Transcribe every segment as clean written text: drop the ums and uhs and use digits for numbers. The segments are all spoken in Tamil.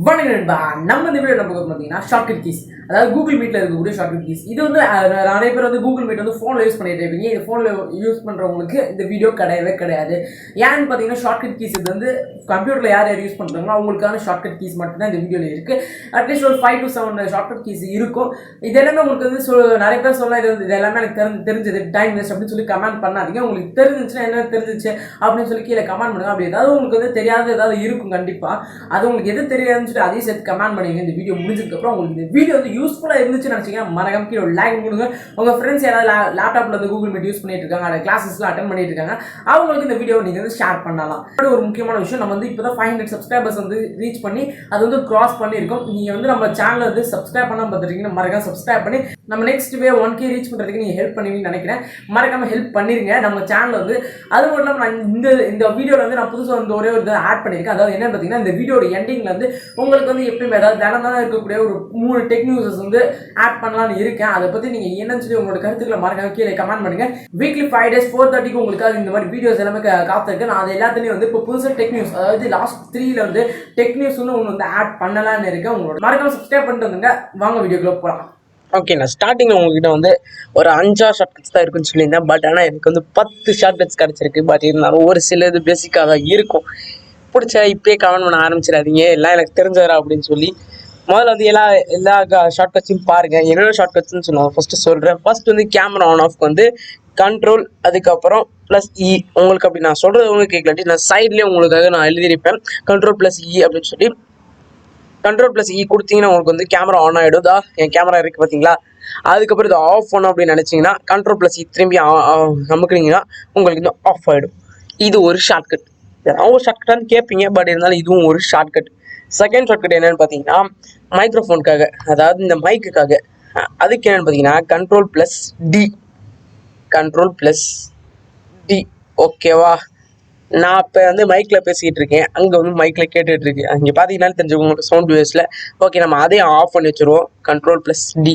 வணக்கம் நண்பா. நம்ம இந்த வீடியோ நம்ம பார்த்தீங்கன்னா ஷார்ட்கட் கீஸ், அதாவது கூகுள் மீட்ல இருக்கக்கூடிய ஷார்ட்கட் கீஸ். இது வந்து நிறைய பேர் வந்து கூகுள் மீட் வந்து ஃபோனில் யூஸ் பண்ணிட்டு இருப்பீங்க. இது ஃபோனில் யூஸ் பண்ணுறவங்களுக்கு இந்த வீடியோ கிடையவே கிடையாது. ஏன்னு பார்த்தீங்கன்னா ஷார்ட்கட் கீஸ் இது வந்து கம்ப்யூட்டரில் யார் யார் யூஸ் பண்ணுறாங்களோ அவங்களுக்கான ஷார்ட்கட் கீஸ் மட்டும்தான் இந்த வீடியோவில் இருக்குது. அட்லீஸ்ட் ஒரு 5 to 7 ஷார்ட்கட் கீஸ் இருக்கும். இது எல்லாமே உங்களுக்கு வந்து நிறைய பேர் சொல்ல இது எல்லாமே எனக்கு தெரிஞ்சது டைம் வேஸ்ட் அப்படின்னு சொல்லி கமெண்ட் பண்ணாதீங்க. உங்களுக்கு தெரிஞ்சிச்சுன்னா என்ன தெரிஞ்சிச்சு அப்படின்னு சொல்லி கீழே கமெண்ட் பண்ணுங்க. அப்படி ஏதாவது உங்களுக்கு வந்து தெரியாத ஏதாவது இருக்கும் கண்டிப்பாக. அது உங்களுக்கு எது தெரியாது அதையும் சேர்த்து கமெண்ட் பண்ணுங்க. இந்த வீடியோ முடிஞ்சதுக்கு அப்புறம் உங்களுக்கு இந்த வீடியோ வந்து யூஸ்ஃபுல்லா இருந்துச்சுன்னு நினைச்சீங்கன்னா மறக்காம கீழே ஒரு லைக் கொடுங்க. உங்க ஃப்ரெண்ட்ஸ் யாராவது லேப்டாப்ல வந்து கூகுள் மீட் யூஸ் பண்ணிட்டு இருக்காங்க, அந்த கிளாஸஸ்லாம் அட்டெண்ட் பண்ணிட்டு இருக்காங்க, அவங்களுக்கு இந்த வீடியோ நீங்க வந்து ஷேர் பண்ணலாம். ஒரு முக்கியமான விஷயம், நம்ம வந்து இப்போதான் 500 சப்ஸ்கிரைபர்ஸ் வந்து ரீச் பண்ணி அது வந்து கிராஸ் பண்ணியிருக்கோம். நீங்க வந்து நம்ம சேனலை வந்து சப்ஸ்கிரைப் பண்ணாம பார்த்துருக்கீங்கன்னா மறக்காம சப்ஸ்கிரைப் பண்ணி நம்ம நெக்ஸ்ட் வே 1K ரீச் பண்றதுக்கு நீங்க ஹெல்ப் பண்ணுவீங்கன்னு நினைக்கிறேன். மறக்காம ஹெல்ப் பண்ணிருங்க நம்ம சேனல் வந்து. அது மட்டும் இல்லாமல் நான் இந்த வீடியோல வந்து நான் புதுசாக வந்து ஒரே ஒரு ஆட் பண்ணியிருக்கேன். அதாவது என்னன்னு பார்த்தீங்கன்னா, இந்த வீடியோட எண்டிங்ல வந்து உங்களுக்கு வந்து எப்பயும் ஏதாவது தினம் இருக்கக்கூடிய ஒரு 3 டெக் நியூஸஸ் வந்து ஆட் பண்ணலாம்னு இருக்கேன். அதை பத்தி நீங்க என்னன்னு சொல்லி உங்களோட கருத்துக்களை மறக்காம கீழே கமெண்ட் பண்ணுங்க. வீக்லி 5 days 4:30 உங்களுக்காக இந்த மாதிரி வீடியோஸ் எல்லாமே காத்திருக்கு. நான் அது எல்லாத்தையும் வந்து இப்போ புதுசாக டெக் நியூஸ், அதாவது லாஸ்ட் 3ல வந்து டெக் நியூஸ் ஒன்று வந்து ஆட் பண்ணலான்னு இருக்கேன். உங்களோட மறக்காம சப்ஸ்கிரைப் பண்ணிட்டு வந்துங்க. வாங்க வீடியோக்குள்ள போகலாம். ஓகே, நான் ஸ்டார்டிங்கில் உங்ககிட்ட வந்து ஒரு 5 ஷார்ட்கட்ஸ் தான் இருக்குன்னு சொல்லியிருந்தேன். பட் ஆனால் எனக்கு வந்து 10 ஷார்ட்கட்ஸ் கிடச்சிருக்கு. பட் இருந்தாலும் ஒரு சிலது பேசிக்காக தான் இருக்கும். பிடிச்சா இப்பயே கமெண்ட் பண்ண ஆரம்பிச்சிடாதீங்க, எல்லாம் எனக்கு தெரிஞ்சவரா அப்படின்னு சொல்லி. முதல்ல வந்து எல்லா ஷார்ட்கட்ஸையும் பாருங்க. என்னென்ன ஷார்ட்கட்ஸ்ன்னு சொல்லுவாங்க ஃபர்ஸ்ட் சொல்கிறேன். ஃபர்ஸ்ட் வந்து கேமரா ஆன் ஆஃப்க்கு வந்து கண்ட்ரோல், அதுக்கப்புறம் +E. உங்களுக்கு அப்படி நான் சொல்கிறது உங்களுக்கு கேட்கலாட்டி நான் சைட்லேயே உங்களுக்காக நான் எழுதியிருப்பேன் Ctrl+E அப்படின்னு சொல்லி. Ctrl+E கொடுத்தீங்கன்னா உங்களுக்கு வந்து கேமரா ஆன் ஆகிடும். என் கேமரா இருக்குது பார்த்தீங்களா. அதுக்கப்புறம் இது ஆஃப் பண்ணணும் அப்படின்னு நினச்சிங்கன்னா Ctrl+E திரும்பி அமுக்குனீங்கன்னா உங்களுக்கு வந்து ஆஃப் ஆகிடும். இது ஒரு ஷார்ட்கட். ஒரு ஷார்ட்கட்டான்னு கேட்பீங்க, பட் இருந்தாலும் இதுவும் ஒரு ஷார்ட்கட். செகண்ட் ஷார்ட்கட் என்னன்னு பார்த்தீங்கன்னா மைக்ரோஃபோனுக்காக, அதாவது இந்த மைக்குக்காக. அதுக்கு என்னென்னு பார்த்தீங்கன்னா Ctrl+D. ஓகேவா. நான் இப்போ வந்து மைக்கில் பேசிக்கிட்டு இருக்கேன், அங்கே வந்து மைக்கில் கேட்டுட்டு இருக்கு. அங்கே பார்த்தீங்கன்னா தெரிஞ்சு உங்களுக்கு சவுண்ட் வேவ்ஸில். ஓகே, நம்ம அதையும் ஆஃப் பண்ணி வச்சுருவோம் Ctrl+D.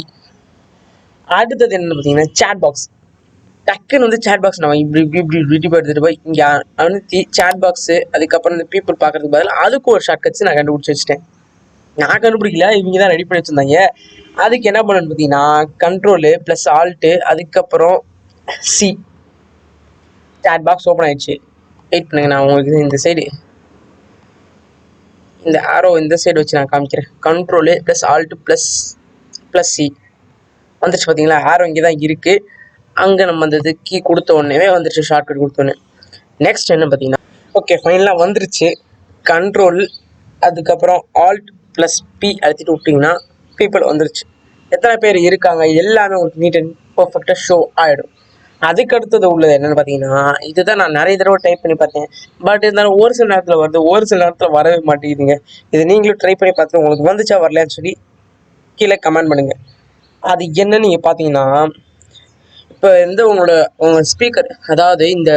அடுத்தது என்னென்னு பார்த்தீங்கன்னா சேட் பாக்ஸ். டக்குன்னு வந்து சேட் பாக்ஸ் நம்ம இப்படி எடுத்துகிட்டு போய் இங்கே அனுத்தி சேட் பாக்ஸு, அதுக்கப்புறம் இந்த பீப்புள் பார்க்கறதுக்கு பதில் அதுக்கு ஒரு ஷார்ட்கட்ஸ் நான் கண்டுபிடிச்சி வச்சுட்டேன். நான் கண்டுபிடிக்கல, இவங்க தான் ரெடி பண்ணி வச்சுருந்தாங்க. அதுக்கு என்ன பண்ணணும்னு பார்த்தீங்கன்னா Ctrl+Alt, அதுக்கப்புறம் C. சேட் பாக்ஸ் ஓப்பன் ஆயிடுச்சு. வெயிட் பண்ணுங்க, நான் உங்களுக்கு இந்த சைடு இந்த ஆரோ இந்த சைடு வச்சு நான் காமிக்கிறேன். Ctrl+Alt+C வந்துருச்சு பார்த்தீங்களா. ஆரோ இங்கே தான் இருக்குது. அங்கே நம்ம அந்த கீ கொடுத்த உடனே வந்துருச்சு, ஷார்ட்கட் கொடுத்தோன்னே. நெக்ஸ்ட் என்ன பார்த்தீங்கன்னா ஓகே ஃபைனலாக வந்துருச்சு. கண்ட்ரோல், அதுக்கப்புறம் Alt+P அழுத்திட்டு விட்டிங்கன்னா பீப்புள் வந்துருச்சு. எத்தனை பேர் இருக்காங்க எல்லாமே உங்களுக்கு நீட் அண்ட் பர்ஃபெக்டாக ஷோ ஆகிடும். அதுக்கு அடுத்தது உள்ளது என்னென்னு பார்த்தீங்கன்னா, இதுதான் நான் நிறைய தடவை டைப் பண்ணி பார்த்தேன். பட் இருந்தாலும் ஒரு சில நேரத்தில் வருது, ஒரு சில நேரத்தில் வரவே மாட்டேங்குதுங்க. இது நீங்களும் ட்ரை பண்ணி பார்த்து உங்களுக்கு வந்துச்சா வரலையான்னு சொல்லி கீழே கமெண்ட் பண்ணுங்கள். அது என்னன்னு நீங்கள் பார்த்தீங்கன்னா, இப்போ வந்து உங்கள் ஸ்பீக்கர், அதாவது இந்த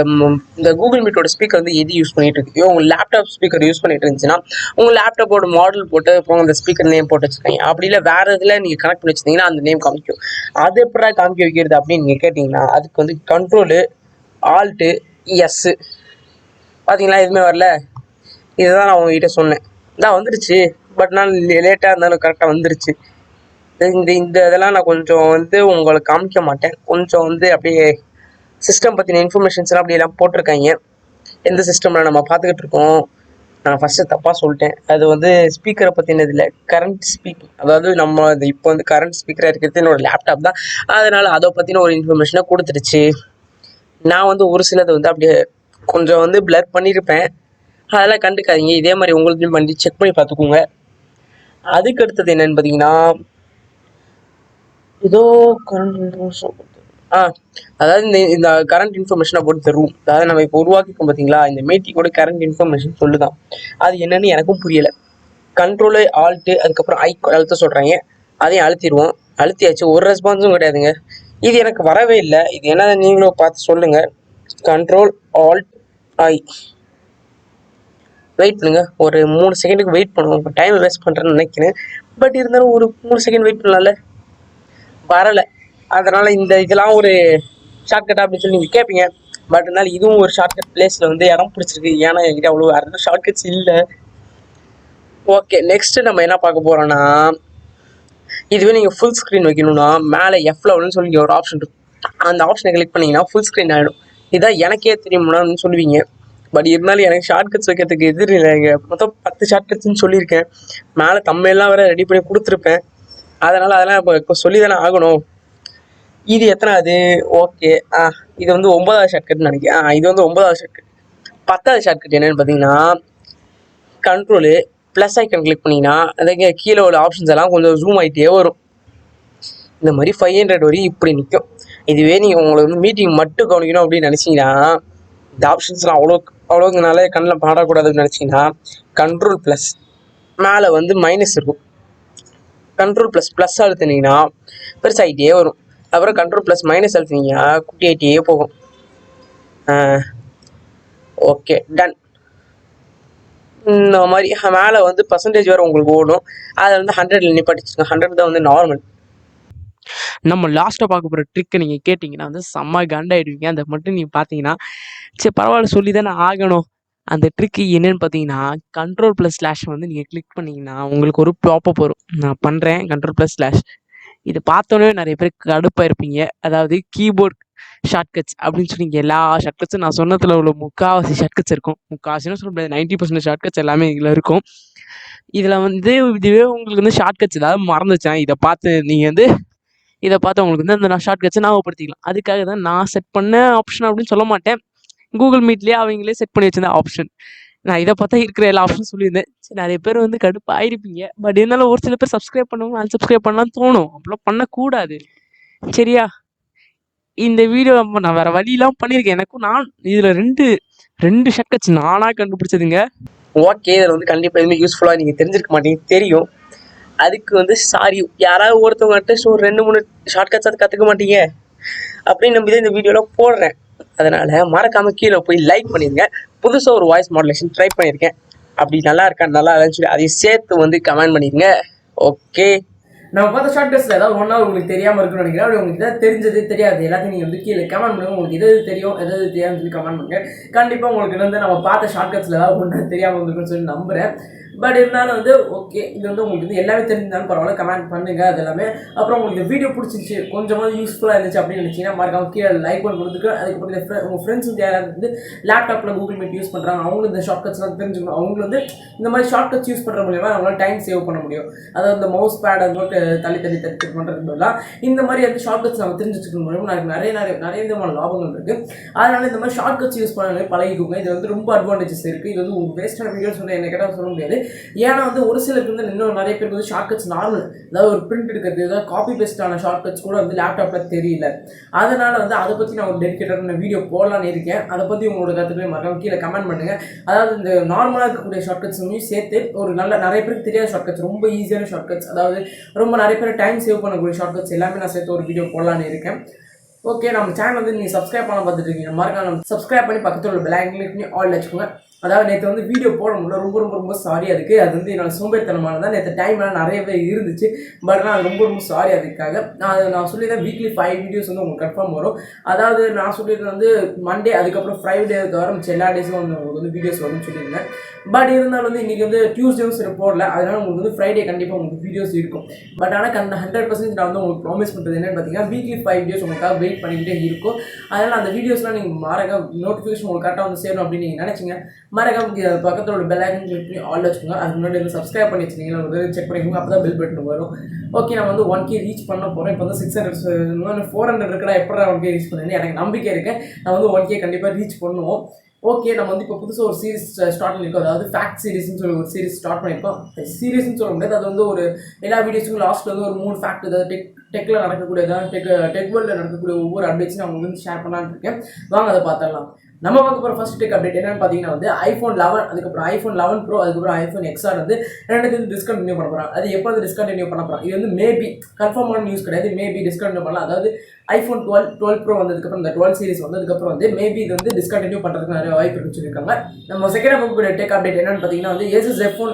கூகுள் மீட்டோட ஸ்பீக்கர் வந்து எது யூஸ் பண்ணிட்டு இருக்கு, உங்கள் லேப்டாப் ஸ்பீக்கர் யூஸ் பண்ணிட்டு இருந்துச்சுன்னா உங்கள் லேப்டாப்போட மாடல் போட்டு அப்புறம் அந்த ஸ்பீக்கர் நேம் போட்டு வச்சுருக்காங்க. அப்படி இல்லை வேறு இதில் நீங்கள் கனெக்ட் பண்ணி வச்சிருந்தீங்கன்னா அந்த நேம் காமிக்கும். அது எப்படா காமிக்க வைக்கிறது அப்படின்னு நீங்கள் கேட்டிங்கன்னா அதுக்கு வந்து Ctrl+Alt+S. பார்த்தீங்களா, எதுவுமே வரல. இதுதான் நான் உங்ககிட்ட சொன்னேன். இதான் வந்துருச்சு, பட் நான் லேட்டாக இருந்தாலும் கரெக்டாக வந்துருச்சு. இந்த இதெல்லாம் நான் கொஞ்சம் வந்து உங்களுக்கு காமிக்க மாட்டேன். கொஞ்சம் வந்து அப்படியே சிஸ்டம் பற்றின இன்ஃபர்மேஷன்ஸ்லாம் அப்படியெல்லாம் போட்டிருக்காங்க. எந்த சிஸ்டமில் நம்ம பார்த்துக்கிட்டு இருக்கோம். நான் ஃபஸ்ட்டு தப்பாக சொல்லிட்டேன். அது வந்து ஸ்பீக்கரை பற்றினது இல்லை, கரண்ட் ஸ்பீக்கர். அதாவது நம்ம இப்போ வந்து கரண்ட் ஸ்பீக்கராக இருக்கிறது என்னோட லேப்டாப் தான். அதனால் அதை பற்றின ஒரு இன்ஃபர்மேஷனை கொடுத்துருச்சு. நான் வந்து ஒரு சிலது வந்து அப்படியே கொஞ்சம் வந்து பிளர் பண்ணியிருப்பேன், அதெல்லாம் கண்டுக்காதீங்க. இதே மாதிரி உங்களுக்கும் பண்ணி செக் பண்ணி பார்த்துக்கோங்க. அதுக்கு அடுத்தது என்னென்னு பார்த்தீங்கன்னா ஏதோ கரண்ட் இன்ஃபர்மேஷன் அதாவது இந்த கரண்ட் இன்ஃபர்மேஷனை போட்டு தரும். அதாவது நம்ம இப்போ உருவாக்கிக்கோம் பார்த்தீங்களா, இந்த மீட்டிங்கோட கரண்ட் இன்ஃபர்மேஷன் சொல்லுதான். அது என்னன்னு எனக்கும் புரியலை. Ctrl+Alt அதுக்கப்புறம் அழுத்த சொல்கிறாங்க, அதையும் அழுத்திடுவோம். அழுத்தியாச்சு, ஒரு ரெஸ்பான்ஸும் கிடையாதுங்க. இது எனக்கு வரவே இல்லை. இது என்ன நீங்களும் பார்த்து சொல்லுங்கள். Ctrl+Alt+I. வெயிட் பண்ணுங்க, ஒரு 3 செகண்டுக்கு வெயிட் பண்ணுவோம். இப்போ டைம் வேஸ்ட் பண்ணுறேன்னு நினைக்கிறேன், பட் இருந்தாலும் ஒரு 3 செகண்ட் வெயிட் பண்ணலாம்ல. வரலை. அதனால் இதெல்லாம் ஒரு ஷார்ட்கட் அப்படின்னு சொல்லி நீங்கள் கேட்பீங்க. பட் இருந்தாலும் இதுவும் ஒரு ஷார்ட்கட் பிளேஸில் வந்து இடம் பிடிச்சிருக்கு. ஏன்னா என்கிட்ட அவ்வளோ வேறு ஷார்ட்கட்ஸ் இல்லை. ஓகே, நெக்ஸ்ட் நம்ம என்ன பார்க்க போறோம்னா, இதுவே நீங்கள் ஃபுல் ஸ்க்ரீன் வைக்கணும்னா மேலே F11 சொல்லி ஒரு ஆப்ஷன் இருக்கும். அந்த ஆப்ஷனை கிளிக் பண்ணீங்கன்னா ஃபுல் ஸ்க்ரீன் ஆகிடும். இதான் எனக்கே தெரியும்னு சொல்லுவீங்க. பட் இருந்தாலும் எனக்கு ஷார்ட் கட்ஸ் வைக்கிறதுக்கு எதிர் இல்லைங்க. மொத்தம் 10 ஷார்ட் கட்ஸ்ன்னு சொல்லியிருக்கேன். மேலே கம்மியெல்லாம் வேற ரெடி பண்ணி கொடுத்துருப்பேன். அதெல்லாம் இப்போ சொல்லி தானே ஆகணும். இது எத்தனாவது? ஓகே, இது வந்து 9வது ஷார்ட்கட்னு நினைக்கிறேன். இது வந்து 9வது ஷார்ட்கட். 10வது ஷார்ட்கட் என்னன்னு பார்த்தீங்கன்னா, கண்ட்ரோலு ப்ளஸ் ஐக்கன் கிளிக் பண்ணிங்கன்னா அதுக்கு கீழே உள்ள ஆப்ஷன்ஸ் எல்லாம் கொஞ்சம் ஜூம் ஆகிட்டே வரும். இந்த மாதிரி 500 வரையும் இப்படி நிற்கும். இதுவே நீங்கள் உங்களுக்கு வந்து மீட்டிங் மட்டும் கவனிக்கணும் அப்படின்னு நினச்சிங்கன்னா, இந்த ஆப்ஷன்ஸ்லாம் அவ்வளோக்குனாலே கண்ணில் பாடக்கூடாதுன்னு நினச்சிங்கன்னா, கண்ட்ரோல் ப்ளஸ் மேலே வந்து மைனஸ் இருக்கும். கண்ட்ரோல் ப்ளஸ் அழுத்தினீங்கன்னா பெருசாகிட்டே வரும். அப்புறம் கண்ட்ரோல் ப்ளஸ் மைனஸ் அழுத்தினீங்கன்னா குட்டி ஆகிட்டே போகும். Okay, done. இந்த மாதிரி மேலே வந்து பர்சன்டேஜ் வேறு உங்களுக்கு ஓடும். அதை வந்து 100ல் நிப்பாட்டிச்சுங்க. 100 தான் வந்து நார்மல். நம்ம லாஸ்ட்டாக பார்க்க போகிற ட்ரிக்கை நீங்கள் கேட்டிங்கன்னா வந்து செம்ம கண்டாயிடுவீங்க. அதை மட்டும் நீங்கள் பார்த்தீங்கன்னா சரி பரவாயில்ல சொல்லி தானே ஆகணும். அந்த ட்ரிக்கு என்னென்னு பார்த்தீங்கன்னா, கண்ட்ரோல் ப்ளஸ் ஸ்லாஷ் வந்து நீங்கள் கிளிக் பண்ணிங்கன்னா உங்களுக்கு ஒரு ப்ளாப்பப் வரும். நான் பண்ணுறேன் கண்ட்ரோல் ப்ளஸ் ஸ்லாஷ். இது பார்த்தோன்னே நிறைய பேர் கடுப்பாக இருப்பீங்க. அதாவது கீபோர்ட் ஷார்ட்கட்ஸ் அப்படின்னு சொல்லி எல்லா ஷார்ட்கட்ஸும் நான் சொன்னதில் உள்ள முக்கால்வாசி ஷார்ட்கட்ஸ் இருக்கும். முக்கால்வாசின்னு சொல்ல முடியாது, 90% ஷார்ட்கட்ஸ் எல்லாமே இதில் இருக்கும். இதில் வந்து இதுவே உங்களுக்கு வந்து ஷார்ட்கட்ஸ் ஏதாவது மறந்துச்சேன் இதை பார்த்து உங்களுக்கு வந்து அந்த ஷார்ட்கட்ஸை ஞாபகப்படுத்திக்கலாம். அதுக்காக தான் நான் செட் பண்ண ஆப்ஷன் அப்படின்னு சொல்ல மாட்டேன். கூகுள் மீட்லேயே அவங்களே செட் பண்ணி வச்சிருந்த ஆப்ஷன். நான் இதை பார்த்தா இருக்கிற எல்லா ஆப்ஷனும் சொல்லியிருந்தேன். சரி நிறைய பேர் வந்து கடுப்பு ஆயிருப்பீங்க. பட் இருந்தாலும் ஒரு சில பேர் சப்ஸ்கிரைப் பண்ணுவாங்க, அன்சப்ஸ்கிரைப் பண்ணலாம் தோணும். அப்படிலாம் பண்ணக்கூடாது சரியா? இந்த வீடியோ நான் வேறு வழியெல்லாம் பண்ணியிருக்கேன். எனக்கும் இதில் ரெண்டு ஷார்ட்கட்ஸ் நானாக கண்டுபிடிச்சதுங்க. ஓகே, இதில் வந்து கண்டிப்பாக எதுவுமே யூஸ்ஃபுல்லாக நீங்கள் தெரிஞ்சிருக்க மாட்டீங்க தெரியும். அதுக்கு வந்து சாரி, யாராவது ஒருத்தவங்க அட்லீஸ்ட் ஒரு 2-3 ஷார்ட்கட்ஸ் அது கற்றுக்க மாட்டீங்க அப்படின்னு நம்பி தான் இந்த வீடியோவில் போடுறேன். அதனால் மறக்காமல் கீழே போய் லைக் பண்ணிடுங்க. புதுசாக ஒரு வாய்ஸ் மாடுலேஷன் ட்ரை பண்ணியிருக்கேன். அப்படி நல்லா இல்லைன்னு சொல்லி அதையும் சேர்த்து வந்து கமெண்ட் பண்ணிடுங்க. ஓகே, நம்ம பார்த்த ஷார்ட்கட்ஸில் ஏதாவது ஒன்றா உங்களுக்கு தெரியாமல் இருக்குன்னு நினைக்கிறேன். அப்படி உங்களுக்கு எதாவது தெரிஞ்சது தெரியாது எல்லாத்தையும் நீங்கள் வந்து கீழே கமெண்ட் பண்ணுங்க. உங்களுக்கு எது தெரியும் எதாவது தெரியாதுன்னு சொல்லி கமெண்ட் பண்ணுங்க. கண்டிப்பாக உங்களுக்கு வந்து நம்ம பார்த்த ஷார்ட்கட்ஸில் ஏதாவது ஒன்றா தெரியாமல் இருக்குன்னு சொல்லி நம்புகிறேன். பட் இருந்தாலும் வந்து ஓகே, இது வந்து உங்களுக்கு வந்து எல்லாமே தெரிஞ்சிருந்தாலும் பரவாயில்ல, கமெண்ட் பண்ணுங்க அது எல்லாமே. அப்புறம் உங்களுக்கு வீடியோ பிடிச்சிருச்சு, கொஞ்சமாக யூஸ்ஃபுல்லாக இருந்துச்சு அப்படின்னு நினச்சிங்கன்னா மறக்காம கீழே லைக் பண்ணி கொடுத்துட்டு, அதுக்கப்புறம் உங்கள் ஃப்ரெண்ட்ஸ் வந்து யாராவது வந்து லேப்டாப்பில் கூகுள் மீட் யூஸ் பண்ணுறாங்க, அவங்களும் இந்த ஷார்ட்கட்ஸ்லாம் தெரிஞ்சுக்கணும். அவங்களுக்கு வந்து இந்த மாதிரி ஷார்ட்கட்ஸ் யூஸ் பண்ணுற மூலியமாக அவங்களால டைம் சேவ் பண்ண முடியும். அதாவது இந்த மவுஸ் பேட் அது போட்டு தள்ளி பண்ணுறது பதிலாக இந்த மாதிரி வந்து ஷார்ட்கட்ஸ் நம்ம தெரிஞ்சு வச்சுக்க மூலியமாக நிறைய விதமான லாபங்கள் இருக்குது. அதனால இந்த மாதிரி ஷார்ட்கட்ஸ் யூஸ் பண்ண பழகிக்கோங்க. இது வந்து ரொம்ப அட்வான்டேஜஸ் இருக்குது. இது வந்து வேஸ்டான வீடியோஸ் வந்து என்ன கேட்டால் சொல்ல முடியாது. ஏன்னா வந்து ஒரு சிலருக்கு வந்து இன்னும் நிறைய பேருக்கு வந்து ஷார்ட்கட்ஸ் நார்மல், அதாவது ஒரு பிரிண்ட் எடுக்கிறது, ஏதாவது காப்பி பேஸ்டான ஷார்ட்கட்ஸ் கூட வந்து லேப்டாப்பில் தெரியல. அதனால் வந்து அதை பற்றி நான் ஒரு டெடிக்கேட்டான வீடியோ போடலான்னு இருக்கேன். அதை பற்றி உங்களோட கருத்துக்களை மறக்காம கீழே கமெண்ட் பண்ணுங்கள். அதாவது இந்த நார்மலாக இருக்கக்கூடிய ஷார்ட்கட்ஸையும் சேர்த்து ஒரு நிறைய பேருக்கு தெரியாத ஷார்ட்கட்ஸ், ரொம்ப ஈஸியான ஷார்ட்கட்ஸ், அதாவது ரொம்ப நிறைய பேர் டைம் சேவ் பண்ணக்கூடிய ஷார்ட்கட்ஸ் எல்லாமே நான் சேர்த்து ஒரு வீடியோ போடலான்னு இருக்கேன். ஓகே, நம்ம சேனல் வந்து நீங்கள் சப்ஸ்கிரைப் பண்ண பார்த்துட்டு இருக்கீங்க, மறக்காம சப்ஸ்கிரைப் பண்ணி பக்கத்தில் உள்ள பெல் ஐகான் கிளிக் பண்ணி ஆல் வச்சுக்கோங்க. அதாவது நேற்று வந்து வீடியோ போட முடியல, ரொம்ப சாரி. அதுக்கு அது வந்து என்னோட சோம்பேறித்தனமான தான். நேற்று டைம்லாம் நிறையவே இருந்துச்சு. பட் நான் ரொம்ப சாரி. அதுக்காக நான் சொல்லியிருந்தேன் வீக்லி 5 வீடியோஸ் வந்து உங்களுக்கு கன்ஃபார்ம் வரும். அதாவது நான் சொல்லியிருந்தேன் வந்து மண்டே அதுக்கப்புறம் ஃப்ரைடே தவிர எல்லா டேஸும் வந்து உங்களுக்கு வந்து வீடியோஸ் வரும்னு சொல்லியிருந்தேன். பட் இருந்தாலும் வந்து இன்றைக்கி வந்து டியூஸ்டேவும் சரி போடல. அதனால் உங்களுக்கு வந்து ஃப்ரைடே கண்டிப்பாக உங்களுக்கு வீடியோஸ் இருக்கும். பட் ஆனால் 100% நான் வந்து உங்களுக்கு ப்ராமிஸ் பண்ணுறது என்னென்னு பார்த்தீங்கன்னா, வீக்லி 5 வீடியோஸ் உங்களுக்காக வெயிட் பண்ணிக்கிட்டே இருக்கும். அதனால் அந்த வீடியோஸ்லாம் நீங்கள் மறக்காம நோட்டிஃபிகேஷன் உங்களுக்கு கரெக்டாக வந்து சேரும் அப்படின்னு நீங்கள் நினச்சிங்க, மறக்காம பக்கத்தில் உள்ள பெல் ஐகான் கிளிக் பண்ணி ஆல் வச்சுக்கோங்க. அதுக்கு முன்னாடி வந்து சப்ஸ்கிரைப் பண்ணி வச்சுருக்கீங்களா ஒரு செக் பண்ணிக்கோங்க. அப்போ தான் பெல் பட்டன் வரும். ஓகே, நம்ம வந்து 1K ரீச் பண்ண போகிறோம். இப்போ வந்து 600 400 இருக்கடா, எப்படா 1K ரீச் பண்ணுன்னு எனக்கு நம்பிக்கை இருக்குது. நான் வந்து 1K கண்டிப்பாக ரீச் பண்ணுவோம். ஓகே, நம்ம வந்து இப்போ புதுசாக ஒரு சீரிஸ் ஸ்டார்ட் பண்ணியிருக்கோம். அதாவது ஃபேக்ட் சீரிஸ்ன்னு சொல்லி ஒரு சீரிஸ் ஸ்டார்ட் பண்ணியிருக்கோம். சீரிஸ்ன்னு சொல்ல முடியாது, அது வந்து ஒரு எல்லா வீடியோஸுக்கும் லாஸ்ட்டில் வந்து ஒரு 3 ஃபேக்ட், அதாவது டெக்கில் நடக்கக்கூடிய, அதாவது டெக் வேர்ல்டில் நடக்கக்கூடிய ஒவ்வொரு அப்டேட்ஸும் நான் உங்களுக்கு வந்து ஷேர் பண்ணலான்னு இருக்கேன். வாங்க அதை பார்த்துடலாம். நம்ம பார்க்க போகிற ஃபர்ஸ்ட் டெக் அப்டேட் என்னன்னு பார்த்தீங்கன்னா வந்து iPhone 11, அதுக்கப்புறம் iPhone 11 Pro, அதுக்கப்புறம் iPhone XR வந்து ரெண்டுத்தையும் டிஸ்கண்டினியூ பண்ண போகிறாங்க. அது எப்போ வந்து டிஸ்கண்டினியூ பண்ண போகிறாங்க, இது வந்து மேபி கன்ஃபார்மான நியூஸ் கிடையாது, மேபி டிஸ்கண்டினியூ பண்ணலாம். அதாவது ஐஃபோன் 12 ப்ரோ வந்ததுக்கப்புறம் இந்த 12 சீரிஸ் வந்ததுக்கப்புறம் வந்து மேபி இது வந்து டிஸ்கண்டினியூ பண்ணுறதுக்கு நிறைய வாய்ப்பு இருக்குன்னு சொல்லியிருக்காங்க. நம்ம செகண்ட் பார்க்கக்கூடிய டெக் அப்டேட் என்னன்னு பார்த்தீங்கன்னா வந்து ஏசஸ் F1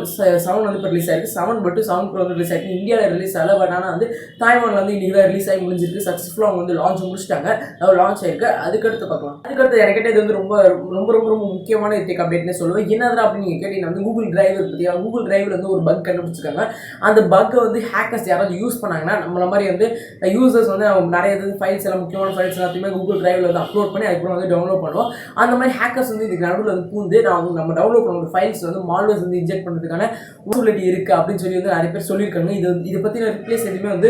7 வந்து இப்போ ரிலீஸ் ஆயிருக்கு. 7 பட் 7 ப்ரோ வந்து ரிலீஸ் ஆயிருக்கு. இந்தியாவில் ரிலீஸ் ஆகல, பட் ஆனால் வந்து தாய்வானில் வந்து இன்னைக்கு தான் ரிலீஸ் ஆகி முடிஞ்சிருக்கு. சக்ஸஸ்ஃபுல்லாக அவங்க வந்து லான்ச் முடிச்சிட்டாங்க. அதாவது லான்ச் ஆயிருக்கு. அதுக்கடுத்து பார்க்கலாம். அதுக்கடுத்து எனக்கு இது வந்து ரொம்ப ரொம்ப ரொம்ப ரொம்ப முக்கியமான டெக் அப்டேட்னே சொல்லுவேன். என்னது அப்படின்னு நீங்கள் கேட்டீங்கன்னா வந்து கூகுள் டிரைவ் பற்றி கூகுள் டிரைவில் வந்து ஒரு பக் கண்டுபிடிச்சிருக்காங்க. அந்த பக்கை வந்து ஹேக்கர்ஸ் யாராவது யூஸ் பண்ணாங்கன்னா நம்மள மாதிரி வந்து யூசர்ஸ் வந்து நிறைய ஃபைல்ஸ் எல்லாம் முக்கியமான ஃபைல்ஸ் எல்லாத்தையுமே கூகுள் டிரைவில் வந்து அப்லோட் பண்ணி அதுக்கப்புறம் வந்து டவுன்லோட் பண்ணுவோம். அந்த மாதிரி ஹேக்கர்ஸ் வந்து இதுக்கு நடுவில் வந்து பூந்து நம்ம டவுன்லோட் பண்ணுற ஃபைல்ஸ் வந்து மால்வேர்ஸ் வந்து இன்ஜெக்ட் பண்ணுறதுக்கான பாசிபிலிட்டி இருக்குது அப்படின்னு சொல்லி வந்து நிறைய பேர் சொல்லியிருக்காங்க. இதை பற்றின ரிப்ளைஸ் எதுவுமே வந்து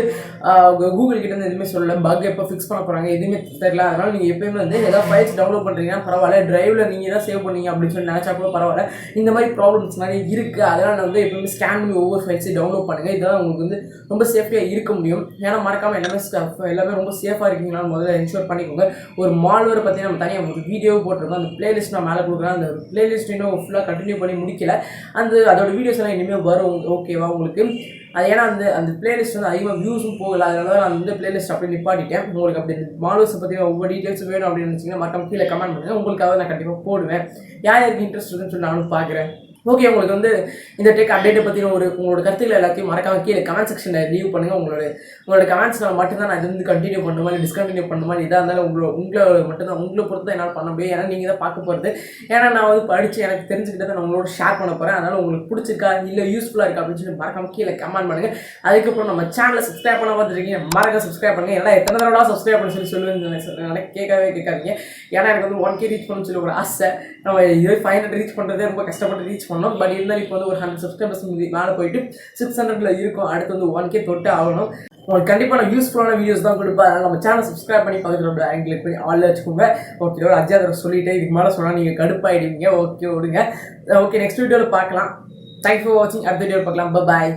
கூகுள் கிட்ட இருந்து எதுவுமே சொல்லலை. பக் எப்போ ஃபிக்ஸ் பண்ண போகிறாங்க எதுவுமே தெரியல. அதனால் நீங்கள் எப்பயுமே வந்து ஏதாவது ஃபைல்ஸ் டவுன்லோட் பண்ணுறீங்கன்னா பரவாயில்ல, டிரைவில் நீங்கள் தான் சேவ் பண்ணீங்க அப்படின்னு சொல்லி நினச்சா கூட பரவாயில்ல. இந்த மாதிரி ப்ராப்ளம்ஸ் நிறைய இருக்குது. அதனால் வந்து எப்பவுமே ஸ்கேன் பண்ணி ஒவ்வொரு ஃபைல்ஸையும் டவுன்லோட் பண்ணுங்கள். இதெல்லாம் உங்களுக்கு வந்து ரொம்ப சேஃப்டியாக இருக்க முடியும். ஏன்னா மறக்காமல் எல்லாமே ரொம்ப சேஃபாக இருக்கீங்களான்னு முதல்ல என்ஷூர் பண்ணிக்கோங்க. ஒரு மால்வேரை பற்றி நம்ம தனியாக ஒரு வீடியோ போட்டிருக்கோம். அந்த பிளேலிஸ்ட் நான் மேலே கொடுக்குறேன். அந்த பிளேலிஸ்ட் இன்னும் ஃபுல்லாக கண்டினியூ பண்ணி முடிக்கல. அதோட வீடியோஸ் எல்லாம் இனிமேல் வரும். ஓகேவா உங்களுக்கு? அது ஏன்னா அந்த பிளேலிஸ்ட் வந்து அதிகமாக வியூஸும் போகல. அதனால தான் நான் இந்த பிளேலிஸ்ட் அப்படி நிப்பாட்டிட்டேன். உங்களுக்கு அப்படி மால்வேர்ஸை பற்றி ஒவ்வொரு டீட்டெயில்ஸ் வேணும் அப்படின்னு நினச்சிங்கன்னா மறக்காம கீழே கமெண்ட் பண்ணுங்கள். உங்களுக்காக நான் கண்டிப்பாக போடுவேன். யாருக்கு இன்ட்ரெஸ்ட் இருக்குன்னு சொல்லி நானும் பார்க்குறேன். ஓகே, உங்களுக்கு வந்து இந்த டெக் அப்டேட்டை பற்றின உங்களோட கருத்துக்கள் எல்லாத்தையும் மறக்காம கீழே கமெண்ட் செக்ஷனில் லீவ் பண்ணுங்கள். உங்களோட கமெண்ட்ஸ்னால் மட்டும்தான் நான் இது வந்து கண்டினியூ பண்ணுமா இல்லை டிஸ்கண்டினியூ பண்ணுமா, இதாக இருந்தாலும் உங்களை மட்டும்தான் உங்களை பொறுத்து தான் என்னால் பண்ண முடியும். ஏன்னா நீங்கள் தான் பார்க்க போகிறது. ஏன்னா நான் வந்து படித்து எனக்கு தெரிஞ்சுக்கிட்டதை நான் உங்களோட ஷேர் பண்ண போகிறேன். அதனால் உங்களுக்கு பிடிச்சிருக்கா இல்லை யூஸ்ஃபுல்லாக இருக்கா அப்படின்னு சொல்லி மறக்காம கீழே கமெண்ட் பண்ணுங்கள். அதுக்கப்புறம் நம்ம சேனலை சப்ஸ்கிரைப் பண்ண பார்த்துருக்கீங்க, மறக்காம சப்ஸ்கிரைப் பண்ணுங்கள். ஏன்னா எத்தனை தடவை சப்ஸ்கிரைப் பண்ணி சொல்லுவேன்னு கேட்காதீங்க. ஏன்னா எனக்கு வந்து 1K ரீச் பண்ணணும்னு சொல்லி ஒரு ஆசை. நம்ம இது 500 ரீச் பண்ணுறதே ரொம்ப கஷ்டப்பட்டு ரீச் பண்ணோம். பட் இருந்தாலும் இப்போ வந்து ஒரு 100 சப்ஸ்கிரைபர்ஸ் மேலே போயிட்டு 600 இருக்கும். அடுத்து வந்து 1K தொட்டு ஆகணும். உங்களுக்கு கண்டிப்பாக நான் யூஸ்ஃபுல்லான வீடியோஸ் தான் கொடுப்பேன். அதனால் நம்ம சேனல் சப்ஸ்கிரைப் பண்ணி பக்கத்தில் ஆங்கிள் பண்ணி ஆளில் வச்சுக்கோங்க. ஓகே, ஒரு அஜாதரை சொல்லிவிட்டு இதுக்கு மேலே சொன்னால் நீங்கள் கடுப்பாயிடுவீங்க. ஓகே, விடுங்க. ஓகே, நெக்ஸ்ட் வீடியோவில் பார்க்கலாம். தேங்க்ஸ் ஃபார் வாட்சிங். அடுத்த வீடியோவில் பார்க்கலாம். பாய்.